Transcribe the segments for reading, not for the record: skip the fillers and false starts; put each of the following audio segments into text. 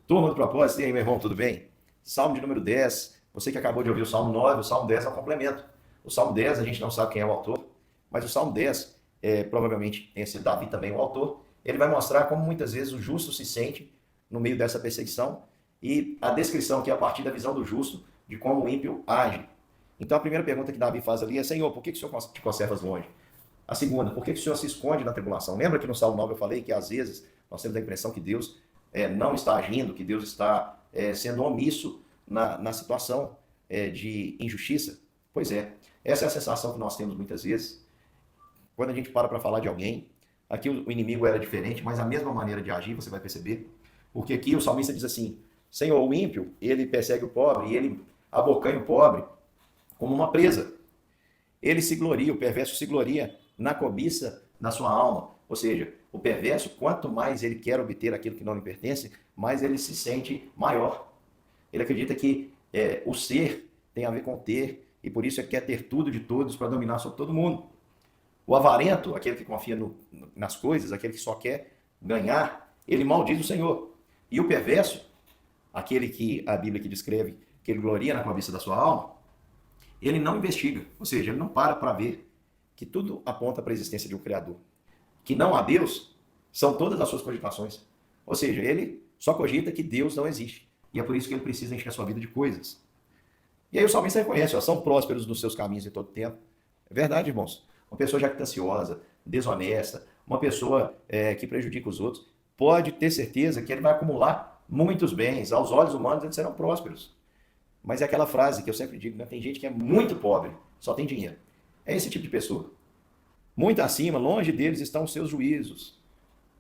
Turma do propósito, e aí, meu irmão, tudo bem? Salmo de número 10. Você que acabou de ouvir o Salmo 9, o Salmo 10 é o complemento. O Salmo 10, a gente não sabe quem é o autor, mas o Salmo 10, provavelmente tenha sido Davi também o autor. Ele vai mostrar como muitas vezes o justo se sente no meio dessa perseguição e a descrição aqui é a partir da visão do justo de como o ímpio age. Então a primeira pergunta que Davi faz ali é: Senhor, por que o Senhor te conservas longe? A segunda, por que o Senhor se esconde na tribulação? Lembra que no Salmo 9 eu falei que às vezes nós temos a impressão que Deus não está agindo, que Deus está sendo omisso na situação de injustiça? Pois é, essa é a sensação que nós temos muitas vezes. Quando a gente para falar de alguém, aqui o inimigo era diferente, mas a mesma maneira de agir, você vai perceber. Porque aqui o salmista diz assim: Senhor, o ímpio, ele persegue o pobre e ele abocanha o pobre como uma presa. Ele se gloria, o perverso se gloria na cobiça da sua alma. Ou seja, o perverso, quanto mais ele quer obter aquilo que não lhe pertence, mais ele se sente maior. Ele acredita que o ser tem a ver com ter, e por isso ele quer ter tudo de todos para dominar sobre todo mundo. O avarento, aquele que confia nas coisas, aquele que só quer ganhar, ele maldiz o Senhor. E o perverso, aquele que a Bíblia que descreve que ele gloria na cobiça da sua alma, ele não investiga, ou seja, ele não para ver que tudo aponta para a existência de um Criador. Que não há Deus são todas as suas cogitações. Ou seja, ele só cogita que Deus não existe. E é por isso que ele precisa encher a sua vida de coisas. E aí o salmista reconhece, ó, são prósperos nos seus caminhos em todo tempo. É verdade, irmãos. Uma pessoa jactanciosa, desonesta, uma pessoa que prejudica os outros, pode ter certeza que ele vai acumular muitos bens. Aos olhos humanos eles serão prósperos. Mas é aquela frase que eu sempre digo, né? Tem gente que é muito pobre, só tem dinheiro. É esse tipo de pessoa. Muito acima, longe deles estão os seus juízos.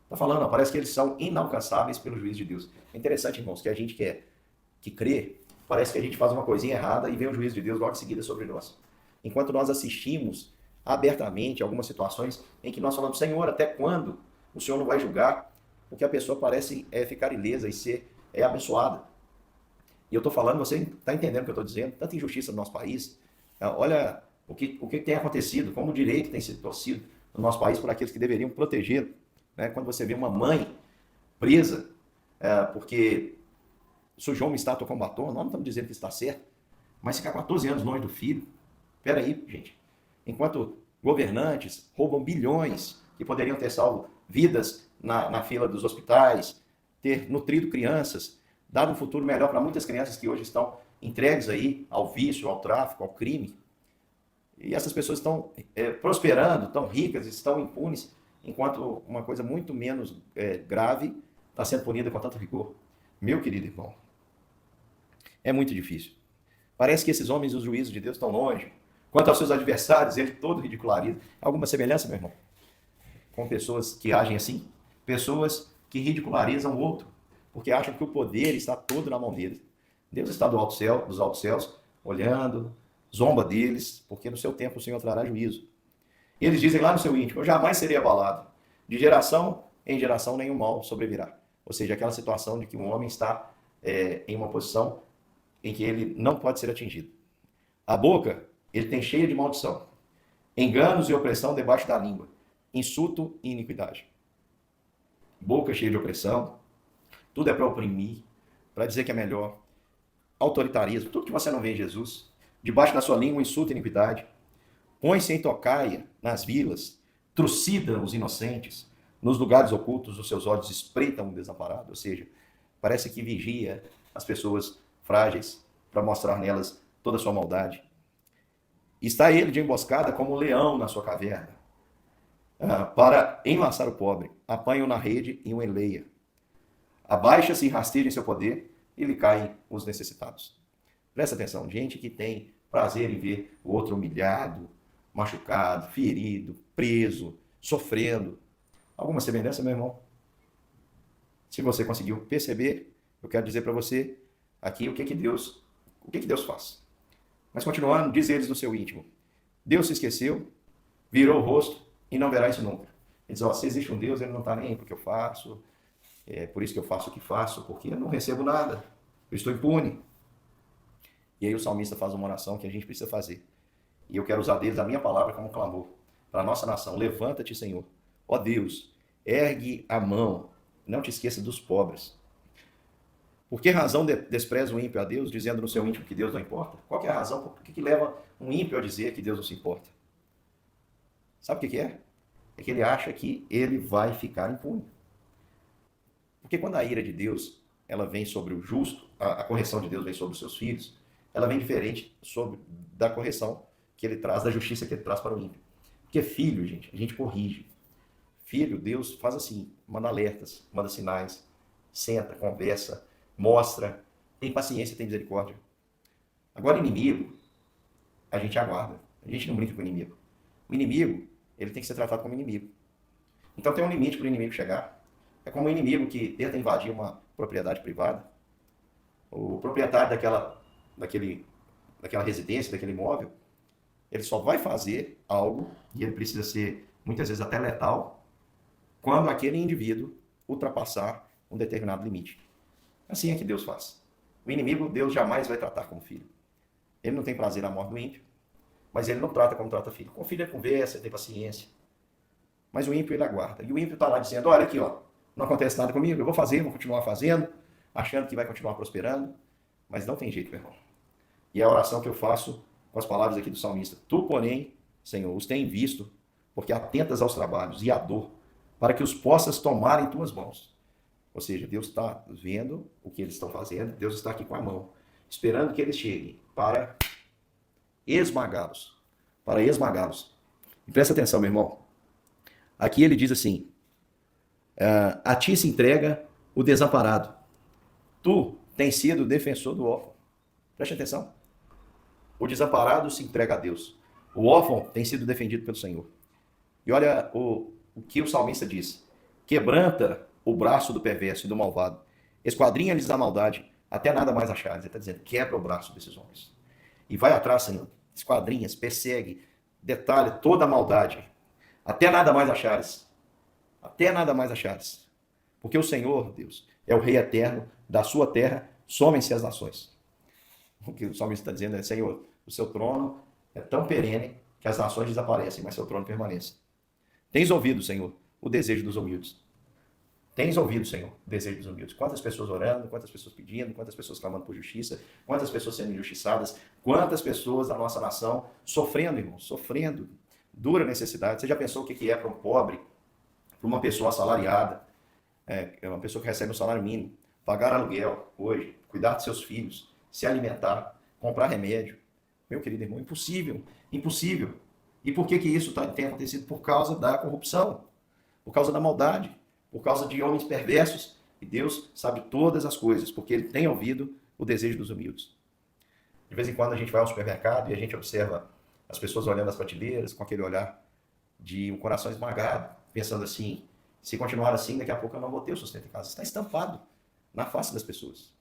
Está falando, ó, parece que eles são inalcançáveis pelo juízo de Deus. É interessante, irmãos, que a gente quer que crê, parece que a gente faz uma coisinha errada e vem o juízo de Deus logo em seguida sobre nós. Enquanto nós assistimos abertamente algumas situações em que nós falamos: Senhor, até quando o Senhor não vai julgar? Porque a pessoa parece ficar ilesa e ser abençoada. E eu estou falando, você está entendendo o que eu estou dizendo? Tanta injustiça no nosso país. Olha o que tem acontecido, como o direito tem sido torcido no nosso país por aqueles que deveriam protegê-lo. Né? Quando você vê uma mãe presa porque sujou uma estátua com batom, nós não estamos dizendo que está certo, mas ficar 14 anos longe do filho, espera aí, gente. Enquanto governantes roubam bilhões que poderiam ter salvo vidas na fila dos hospitais, ter nutrido crianças, dado um futuro melhor para muitas crianças que hoje estão entregues aí ao vício, ao tráfico, ao crime. E essas pessoas estão prosperando, estão ricas, estão impunes, enquanto uma coisa muito menos grave está sendo punida com tanto rigor. Meu querido irmão, é muito difícil. Parece que esses homens, os juízos de Deus, estão longe. Quanto aos seus adversários, ele todo ridiculariza. Alguma semelhança, meu irmão, com pessoas que agem assim? Pessoas que ridicularizam o outro, porque acham que o poder está todo na mão deles. Deus está do alto céu, dos altos céus, olhando, zomba deles, porque no seu tempo o Senhor trará juízo. E eles dizem lá no seu íntimo: eu jamais serei abalado. De geração em geração nenhum mal sobrevirá. Ou seja, aquela situação de que um homem está em uma posição em que ele não pode ser atingido. A boca, ele tem cheia de maldição. Enganos e opressão debaixo da língua. Insulto e iniquidade. Boca cheia de opressão. Tudo é para oprimir, para dizer que é melhor. Autoritarismo, tudo que você não vê em Jesus. Debaixo da sua língua, insulto e iniquidade. Põe-se em tocaia nas vilas, trucida os inocentes, nos lugares ocultos os seus olhos espreitam o desamparado, ou seja, parece que vigia as pessoas frágeis para mostrar nelas toda a sua maldade. Está ele de emboscada como um leão na sua caverna, para enlaçar o pobre, apanha-o na rede e o enleia. Abaixa-se e rasteja em seu poder e lhe caem os necessitados. Presta atenção, gente que tem prazer em ver o outro humilhado, machucado, ferido, preso, sofrendo. Alguma semelhança, meu irmão? Se você conseguiu perceber, eu quero dizer para você aqui o que Deus faz. Mas continuando, diz eles no seu íntimo: Deus se esqueceu, virou o rosto e não verá isso nunca. Ele diz: ó, se existe um Deus, ele não está nem aí porque eu faço, é por isso que eu faço o que faço, porque eu não recebo nada, eu estou impune. E aí o salmista faz uma oração que a gente precisa fazer. E eu quero usar deles a minha palavra como clamor para a nossa nação. Levanta-te, Senhor. Ó Deus, ergue a mão. Não te esqueça dos pobres. Por que razão despreza o ímpio a Deus, dizendo no seu íntimo que Deus não importa? Qual que é a razão? Por que leva um ímpio a dizer que Deus não se importa? Sabe o que é? É que ele acha que ele vai ficar impune. Porque quando a ira de Deus ela vem sobre o justo, a correção de Deus vem sobre os seus filhos, ela vem diferente da correção que ele traz, da justiça que ele traz para o ímpio. Porque filho, gente, a gente corrige. Filho, Deus faz assim, manda alertas, manda sinais, senta, conversa, mostra, tem paciência, tem misericórdia. Agora, inimigo, a gente aguarda. A gente não brinca com o inimigo. O inimigo, ele tem que ser tratado como inimigo. Então tem um limite para o inimigo chegar. É como um inimigo que tenta invadir uma propriedade privada. O proprietário daquela residência, daquele imóvel, ele só vai fazer algo, e ele precisa ser, muitas vezes, até letal, quando aquele indivíduo ultrapassar um determinado limite. Assim é que Deus faz. O inimigo, Deus jamais vai tratar como filho. Ele não tem prazer na morte do ímpio, mas ele não trata como trata filho. Com o filho ele conversa, ele tem paciência. Mas o ímpio ele aguarda. E o ímpio está lá dizendo, olha aqui, ó, não acontece nada comigo, eu vou fazer, vou continuar fazendo, achando que vai continuar prosperando, mas não tem jeito, meu irmão. E é a oração que eu faço com as palavras aqui do salmista. Tu, porém, Senhor, os tem visto, porque atentas aos trabalhos e à dor, para que os possas tomar em tuas mãos. Ou seja, Deus está vendo o que eles estão fazendo, Deus está aqui com a mão, esperando que eles cheguem para esmagá-los. Para esmagá-los. E presta atenção, meu irmão. Aqui ele diz assim, a ti se entrega o desamparado. Tu tens sido defensor do órfão. Preste atenção. O desamparado se entrega a Deus. O órfão tem sido defendido pelo Senhor. E olha o que o salmista diz. Quebranta o braço do perverso e do malvado. Esquadrinha-lhes a maldade, até nada mais achares. Ele está dizendo, quebra o braço desses homens. E vai atrás, Senhor. Esquadrinhas, persegue, detalha toda a maldade. Até nada mais achares. Até nada mais achares. Porque o Senhor, Deus, é o Rei eterno, da sua terra somem-se as nações. O que o salmista está dizendo é, Senhor, o seu trono é tão perene que as nações desaparecem, mas seu trono permanece. Tens ouvido, Senhor, o desejo dos humildes. Tens ouvido, Senhor, o desejo dos humildes. Quantas pessoas orando, quantas pessoas pedindo, quantas pessoas clamando por justiça, quantas pessoas sendo injustiçadas, quantas pessoas da nossa nação sofrendo, irmão, sofrendo dura necessidade. Você já pensou o que é para um pobre, para uma pessoa assalariada, uma pessoa que recebe um salário mínimo, pagar aluguel hoje, cuidar de seus filhos, se alimentar, comprar remédio? Meu querido irmão, impossível, impossível. E por que isso tem acontecido? Por causa da corrupção, por causa da maldade, por causa de homens perversos. E Deus sabe todas as coisas, porque Ele tem ouvido o desejo dos humildes. De vez em quando a gente vai ao supermercado e a gente observa as pessoas olhando as prateleiras com aquele olhar de um coração esmagado, pensando assim, se continuar assim, daqui a pouco eu não vou ter o sustento em casa. Está estampado na face das pessoas.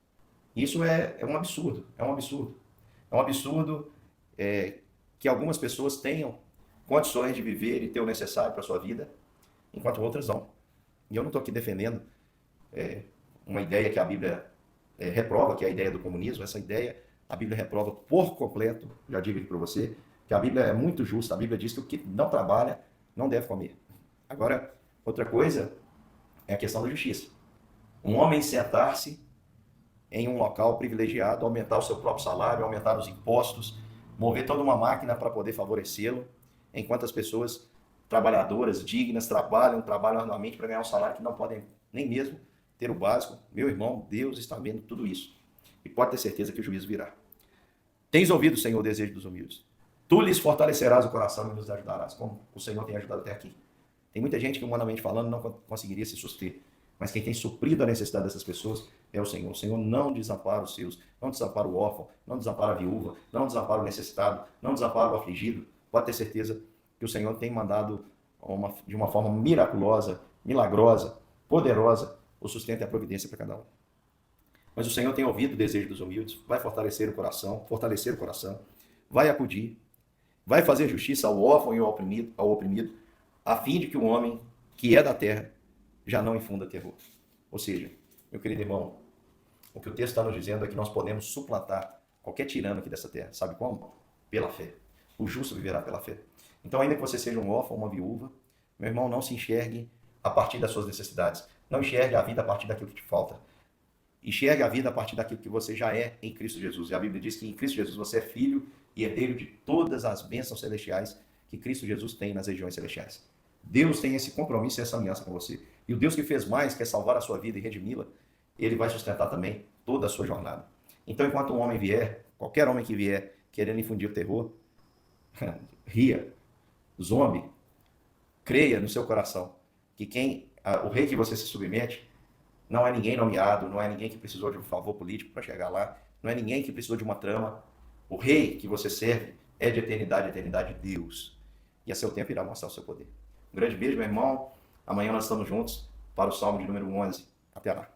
Isso é um absurdo, é um absurdo. É um absurdo que algumas pessoas tenham condições de viver e ter o necessário para a sua vida, enquanto outras não. E eu não estou aqui defendendo uma ideia que a Bíblia reprova, que é a ideia do comunismo. Essa ideia a Bíblia reprova por completo. Já digo aqui para você que a Bíblia é muito justa. A Bíblia diz que o que não trabalha não deve comer. Agora, outra coisa é a questão da justiça. Um homem sentar-se em um local privilegiado, aumentar o seu próprio salário, aumentar os impostos, mover toda uma máquina para poder favorecê-lo, enquanto as pessoas trabalhadoras, dignas, trabalham arduamente para ganhar um salário que não podem nem mesmo ter o básico. Meu irmão, Deus está vendo tudo isso. E pode ter certeza que o juízo virá. Tens ouvido, Senhor, o desejo dos humildes. Tu lhes fortalecerás o coração e nos ajudarás, como o Senhor tem ajudado até aqui. Tem muita gente que, humanamente falando, não conseguiria se suster. Mas quem tem suprido a necessidade dessas pessoas é o Senhor. O Senhor não desampara os seus, não desampara o órfão, não desampara a viúva, não desampara o necessitado, não desampara o afligido. Pode ter certeza que o Senhor tem mandado de uma forma miraculosa, milagrosa, poderosa, o sustento e a providência para cada um. Mas o Senhor tem ouvido o desejo dos humildes, vai fortalecer o coração, vai acudir, vai fazer justiça ao órfão e ao oprimido, a fim de que o homem que é da terra já não infunda terror. Ou seja, meu querido irmão, o que o texto está nos dizendo é que nós podemos suplantar qualquer tirano aqui dessa terra. Sabe como? Pela fé. O justo viverá pela fé. Então, ainda que você seja um órfão ou uma viúva, meu irmão, não se enxergue a partir das suas necessidades. Não enxergue a vida a partir daquilo que te falta. Enxergue a vida a partir daquilo que você já é em Cristo Jesus. E a Bíblia diz que em Cristo Jesus você é filho e herdeiro de todas as bênçãos celestiais que Cristo Jesus tem nas regiões celestiais. Deus tem esse compromisso e essa aliança com você. E o Deus que fez mais, quer salvar a sua vida e redimi-la, ele vai sustentar também toda a sua jornada. Então, enquanto um homem vier, qualquer homem que vier querendo infundir terror, ria, zombe, creia no seu coração que o rei que você se submete não é ninguém nomeado, não é ninguém que precisou de um favor político para chegar lá, não é ninguém que precisou de uma trama. O rei que você serve é de eternidade a eternidade Deus. E a seu tempo irá mostrar o seu poder. Um grande beijo, meu irmão. Amanhã nós estamos juntos para o Salmo de número 11. Até lá.